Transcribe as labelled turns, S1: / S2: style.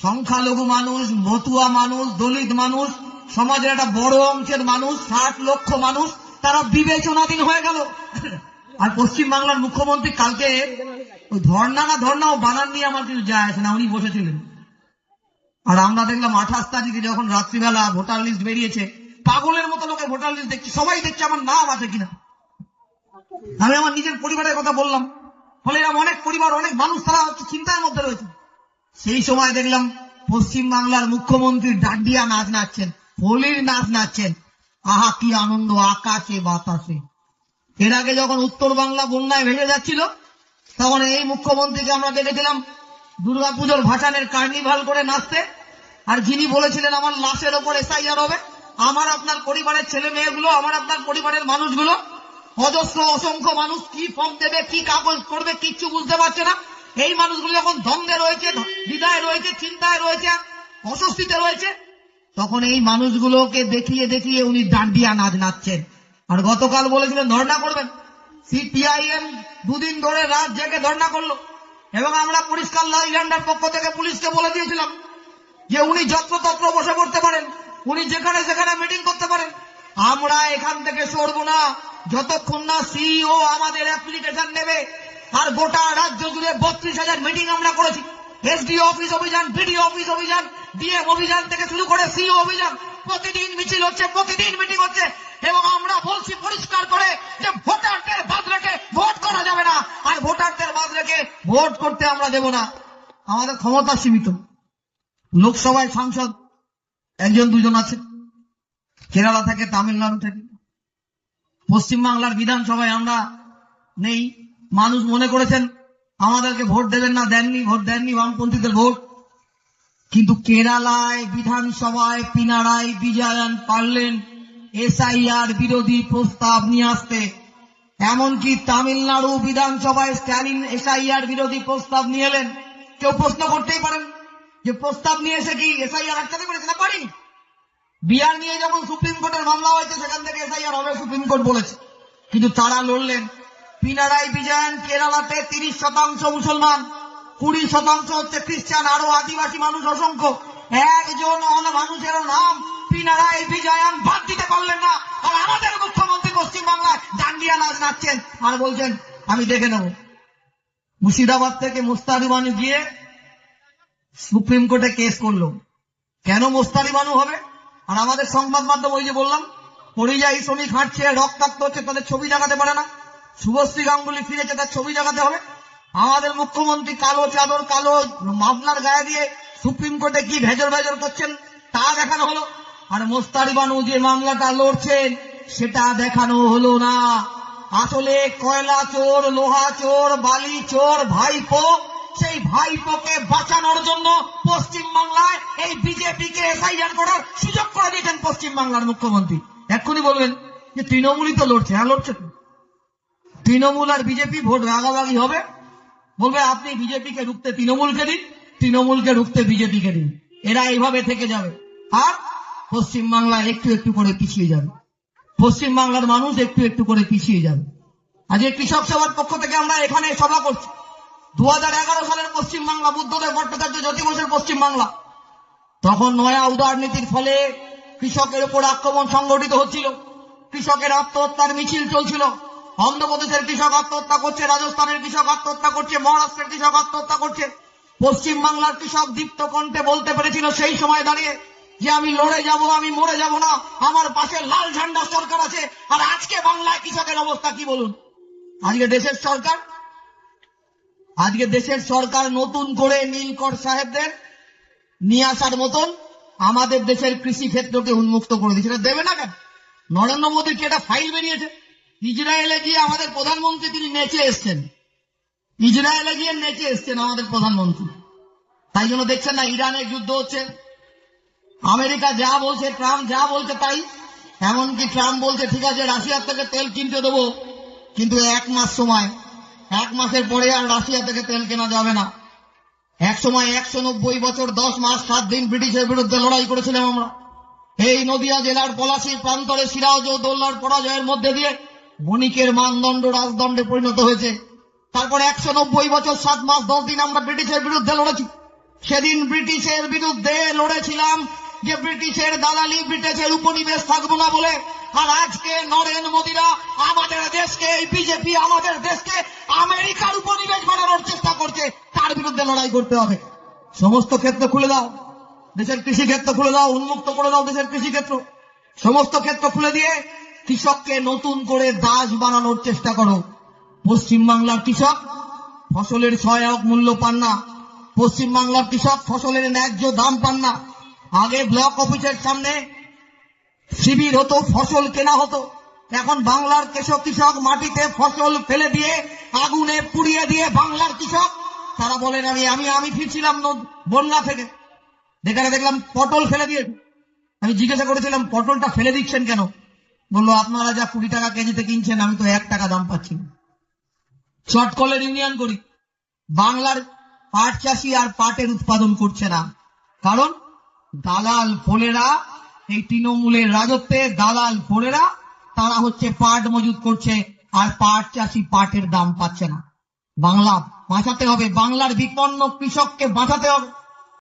S1: সংখ্যালঘু মানুষ, মতুয়া মানুষ, দলিত মানুষ, সমাজের একটা বড় অংশের মানুষ, 60 লক্ষ মানুষ, তারা বিবেচনাধীন হয়ে গেল। আর পশ্চিমবাংলার মুখ্যমন্ত্রী কালকে ওই ধর্ণা ও বানান নিয়ে আমার কিছু যায় আসে না, উনি বসেছিলেন। আর আমরা দেখলাম 28 তারিখে যখন রাত্রিবেলা ভোটার লিস্ট বেরিয়েছে, পাগলের মতো লোকে ভোটার লিস্ট দেখছে, সবাই দেখছে আমার নাম আছে কিনা। আমি আমার নিজের পরিবারের কথা বললাম, ফলে এরকম অনেক পরিবার, অনেক মানুষ তারা চিন্তার মধ্যে রয়েছে। সেই সময় দেখলাম পশ্চিমবাংলার মুখ্যমন্ত্রী ডান্ডিয়া নাচ নাচছেন, হোলির নাচ নাচছেন। আহা কি আনন্দ আকাশে বাতাসে। এর আগে যখন উত্তর বাংলা বন্যায় ভেসে যাচ্ছিল, তখন এই মুখ্যমন্ত্রীকে আমরা দেখেছিলাম দুর্গাপুজোর ভাসানের কার্নিভাল করে নাচতে। আর যিনি বলেছিলেন আমার লাশের ওপর এসআইআর হবে, আমার আপনার পরিবারের ছেলে মেয়েগুলো, আমার আপনার পরিবারের মানুষগুলো, অজস্র অসংখ্য মানুষ কি ফর্ম দেবে, কি কাগজ করবে, কিচ্ছু বুঝতে পারছে না। এই মানুষগুলো যখন দ্বন্দ্বে রয়েছে, দ্বিধায় রয়েছে, চিন্তায় রয়েছে, অস্বস্তিতে রয়েছে, তখন এই মানুষগুলোকে দেখিয়ে দেখিয়ে উনি ডান্ডিয়া নাচ নাচছেন। আর গতকাল বলেছিলেন ধর্ণা করবেন। সিপিআইএম দুদিন ধরে রাত জেগে ধর্ণা করলো, এবং আমরা পরিষ্কার লাইল্যান্ডার পক্ষ থেকে পুলিশকে বলে দিয়েছিলাম যে উনি যত্রতত্র বসে পড়তে পারেন, উনি যেখানে সেখানে মিটিং করতে পারেন, আমরা এখান থেকে সরবো না যতক্ষণ না সিইও আমাদের অ্যাপ্লিকেশন নেবে। আর গোটা রাজ্য জুড়ে 32,000 মিটিং আমরা করেছি। এসডিও অফিস অভিযান, বিডিও অফিস অভিযান, ডিএম অভিযান থেকে শুরু করে সিইও অভিযান, প্রতিদিন মিছিল হচ্ছে, প্রতিদিন মিটিং হচ্ছে। এবং আমরা বলছি পরিষ্কার করে যে ভোটারদের বাদ রেখে ভোট করা যাবে না, আর ভোটারদের বাদ রেখে ভোট করতে আমরা দেব না। আমাদের ক্ষমতা সীমিত। লোকসভায় সাংসদ 1-2 আছে, কেরালা থেকে, তামিলনাড়ু থেকে। পশ্চিমবাংলার বিধানসভায় আমরা নেই। মানুষ মনে করেছেন আমাদেরকে ভোট দেবেন না, দেননি, ভোট দেননি, বামপন্থীদের ভোট। কিন্তু কেরালায় বিধানসভায় পিনারাই বিজয়ন পারলেন এসআইআর বিরোধী প্রস্তাব নিয়ে আসতে। এমনকি তামিলনাড়ু বিধানসভায় স্ট্যালিন এসআইআর বিরোধী প্রস্তাব নিয়ে এলেন। কেউ প্রশ্ন করতেই পারেন যে প্রস্তাব নিয়ে এসে কি এসআইআর আটকাতে পেরেছে না? পারি। বিহার নিয়ে যখন সুপ্রিম কোর্টের মামলা হয়েছে, সেখান থেকে এসআইআর হবে সুপ্রিম কোর্ট বলেছে, কিন্তু তারা লড়লেন। পিনারাই বিজয়ন কেরালাতে 30% মুসলমান, 20% হচ্ছে খ্রিস্টান, আরো আদিবাসী মানুষ অসংখ্য। একজন মানুষেরও নাম পিনারাই বিজয়ন বাদ দিতে পারলেন না। আর আমাদের মুখ্যমন্ত্রী পশ্চিমবাংলায় ডান্ডিয়া নাচ নাচছেন আর বলছেন আমি দেখে নেব। মুর্শিদাবাদ থেকে মোস্তারি বানু গিয়ে সুপ্রিম কোর্টে কেস করলো। কেন মোস্তারি বানু হবে? আর আমাদের সংবাদ মাধ্যম, ওই যে বললাম, পরিযায়ী শ্রমিক হাঁটছে, রক্তাক্ত হচ্ছে, তাদের ছবি দেখাতে পারে না। শুভশ্রী গাঙ্গুলি ফিরেছে, তার ছবি দেখাতে হবে। আমাদের মুখ্যমন্ত্রী কালো চাদর, কালো মাফলার গায়ে দিয়ে সুপ্রিম কোর্টে কি ভেজর ভেজর করছেন তা দেখানো হলো। আর মোস্তারি বানু যে মামলাটা লড়ছেন সেটা দেখানো হলো না। আসলে কয়লা চোর, লোহা চোর, বালি চোর ভাইপো, সেই ভাইপোকে বাঁচানোর জন্য পশ্চিমবাংলায় এই বিজেপিকে এসআইআর করার সুযোগ করে দিয়েছেন পশ্চিমবাংলার মুখ্যমন্ত্রী। এক্ষুনি বলবেন যে তৃণমূলই তো লড়ছে। হ্যাঁ, লড়ছে। তৃণমূল আর বিজেপি ভোট ভাগাভাগি হবে। বলবে আপনি বিজেপিকে রুখতে তৃণমূলকে দিন, তৃণমূলকে রুখতে বিজেপিকে দিন। এরা এইভাবে থেকে যাবে, আর পশ্চিমবাংলা একটু একটু করে পিছিয়ে যাবে। পশ্চিমবাংলার মানুষ একটু একটু করে পিছিয়ে যাবে। আজ এই কৃষক সভার পক্ষ থেকে আমরা এখানে সভা করছি। 2011 সালের পশ্চিমবাংলা, বুদ্ধদেব ভট্টাচার্য জ্যোতি বসুর পশ্চিমবাংলা, তখন নয়া উদারনীতির ফলে কৃষকের উপর আক্রমণ সংগঠিত হচ্ছিল, কৃষকের আত্মহত্যার মিছিল চলছিল। অন্ধ্রপ্রদেশের কৃষক আত্মহত্যা করছে, রাজস্থানের কৃষক আত্মহত্যা করছে, মহারাষ্ট্রের কৃষক আত্মহত্যা করছে। পশ্চিমবাংলার কৃষক দীপ্ত কণ্ঠে বলতে পেরেছিল সেই সময় দাঁড়িয়ে যে আমি লড়ে যাব, আমি মরে যাব না, আমার পাশে লাল ঝান্ডা সরকার আছে। আর আজকে বাংলায় কৃষকের অবস্থা কি বলুন? আজকে দেশের সরকার নতুন করে নীলকর সাহেবদের নিয়ে আসার মতন আমাদের দেশের কৃষি ক্ষেত্রকে উন্মুক্ত করে দিয়েছে। দেবে না কেন? নরেন্দ্র মোদীর কি একটা ফাইল বেরিয়েছে? ইসরায়েলে গিয়ে আমাদের প্রধানমন্ত্রী তিনি নেচে এসছেন, ইসরায়েলে গিয়ে নেচে এসছেন আমাদের প্রধানমন্ত্রী। তাই জন্য দেখছেন না ইরানের যুদ্ধ হচ্ছে, আমেরিকা যা বলছে, ট্রাম্প যা বলছে তাই। এমনকি ট্রাম্প বলছে ঠিক আছে রাশিয়ার থেকে তেল কিনতে দেবো, কিন্তু 1 মাস সময়, 1 মাসের পরে আর রাশিয়া থেকে তেল কেনা যাবে না। এক সময় 190 বছর 10 মাস 7 দিন ব্রিটিশের বিরুদ্ধে লড়াই করেছিলাম আমরা। এই নদিয়া জেলার পলাশীর প্রান্তরে সিরাজউদ্দৌলার পরাজয়ের মধ্যে দিয়ে বণিকের মানদণ্ড রাজদণ্ডে পরিণত হয়েছে। তারপর 190 বছর 7 মাস 10 দিন আমরা ব্রিটিশের বিরুদ্ধে লড়েছি। সেদিন ব্রিটিশের বিরুদ্ধে লড়েছিলাম যে ব্রিটিশের দালালি, ব্রিটিশের উপনিবেশ থাকবো না বলে। আর আজকে নরেন্দ্র মোদীরা আমাদের দেশকে, এই বিজেপি আমাদের দেশকে আমেরিকার উপনিবেশ বানানোর চেষ্টা করছে। তার বিরুদ্ধে লড়াই করতে হবে। সমস্ত ক্ষেত্র খুলে দাও, দেশের কৃষি ক্ষেত্র খুলে দাও, উন্মুক্ত করে দাও দেশের কৃষি ক্ষেত্র। সমস্ত ক্ষেত্র খুলে দিয়ে কৃষককে নতুন করে দাস বানানোর চেষ্টা করো। পশ্চিমবাংলার কৃষক ফসলের সহায়ক মূল্য পান না, পশ্চিমবাংলার কৃষক ফসলের ন্যায্য দাম পান না। আগে ব্লক অফিসের সামনে শিবির হতো, ফসল কেনা হতো। এখন বাংলার কৃষক মাটিতে ফসল ফেলে দিয়ে আগুনে পুড়িয়ে দিয়ে বাংলার কৃষক তারা বলেন আমি ফিরছিলাম বন্যা থেকে, দেখলাম পটল ফেলে দিয়ে। আমি জিজ্ঞাসা করেছিলাম পটলটা ফেলে দিচ্ছেন কেন? বললো আপনারা যা 20 টাকা কেজিতে কিনছেন আমি তো 1 টাকা দাম পাচ্ছি না। শর্ট কলের ইউনিয়ন করি, বাংলার পাট চাষি আর পাটের উৎপাদন করছে না, কারণ দালাল ফোলেরা, এই তৃণমূলের রাজত্বে দালাল ফোলেরা তারা হচ্ছে পাট মজুত করছে, আর পাট চাষি পাটের দাম পাচ্ছে না। বাংলা বাঁচাতে হবে, বাংলার বিপন্ন কৃষককে বাঁচাতে হবে।